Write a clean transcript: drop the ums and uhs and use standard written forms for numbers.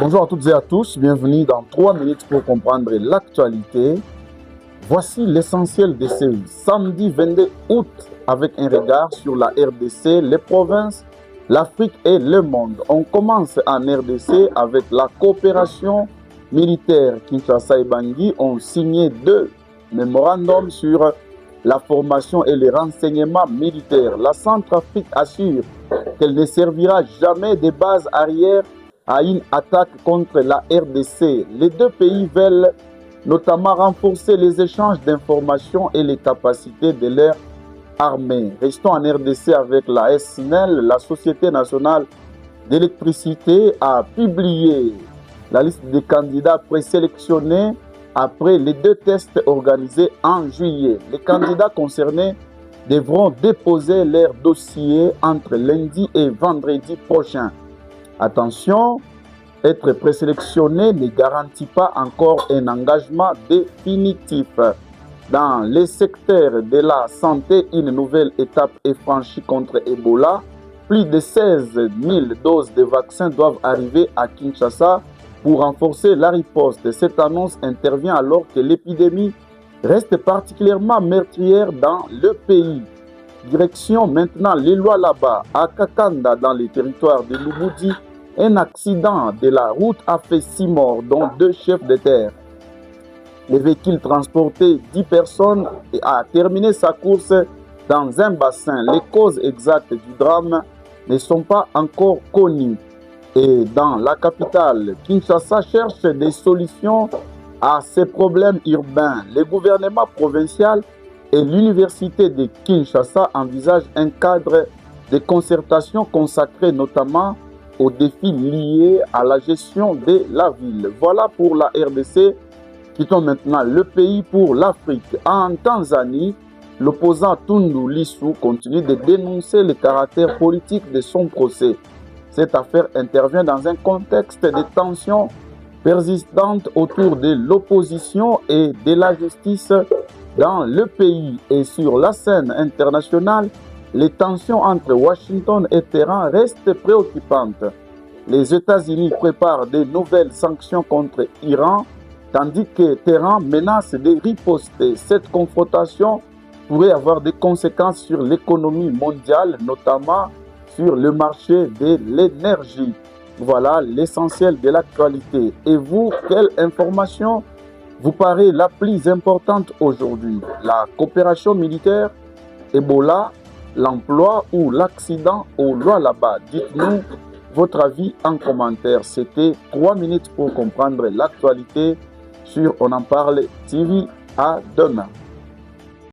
Bonjour à toutes et à tous, bienvenue dans 3 minutes pour comprendre l'actualité. Voici l'essentiel de ce samedi 22 août avec un regard sur la RDC, les provinces, l'Afrique et le monde. On commence en RDC avec la coopération militaire. Kinshasa et Bangui ont signé 2 mémorandums sur la formation et les renseignements militaires. La Centrafrique assure qu'elle ne servira jamais de base arrière à une attaque contre la RDC. Les 2 pays veulent notamment renforcer les échanges d'informations et les capacités de leur armée. Restons en RDC avec la SNEL. La Société nationale d'électricité a publié la liste des candidats présélectionnés après les 2 tests organisés en juillet. Les candidats concernés devront déposer leur dossier entre lundi et vendredi prochain. Attention, être présélectionné ne garantit pas encore un engagement définitif. Dans les secteurs de la santé, une nouvelle étape est franchie contre Ebola. Plus de 16 000 doses de vaccins doivent arriver à Kinshasa pour renforcer la riposte. Cette annonce intervient alors que l'épidémie reste particulièrement meurtrière dans le pays. Direction maintenant les lois là-bas, à Kakanda, dans les territoires de Lubudi, un accident de la route a fait 6 morts, dont 2 chefs de terre. Le véhicule transportait 10 personnes et a terminé sa course dans un bassin. Les causes exactes du drame ne sont pas encore connues. Et dans la capitale, Kinshasa cherche des solutions à ces problèmes urbains. Le gouvernement provincial et l'université de Kinshasa envisagent un cadre de concertation consacré notamment aux défis liés à la gestion de la ville. Voilà pour la RDC. Quittons maintenant le pays pour l'Afrique. En Tanzanie, l'opposant Tundu Lissu continue de dénoncer le caractère politique de son procès. Cette affaire intervient dans un contexte de tensions persistantes autour de l'opposition et de la justice dans le pays. Et sur la scène internationale, les tensions entre Washington et Téhéran restent préoccupantes. Les États-Unis préparent de nouvelles sanctions contre l'Iran, tandis que Téhéran menace de riposter. Cette confrontation pourrait avoir des conséquences sur l'économie mondiale, notamment sur le marché de l'énergie. Voilà l'essentiel de l'actualité. Et vous, quelle information vous paraît la plus importante aujourd'hui? La coopération militaire, Ebola, l'emploi ou l'accident au Lualaba? Dites-nous votre avis en commentaire. C'était 3 minutes pour comprendre l'actualité sur On en parle TV. À demain.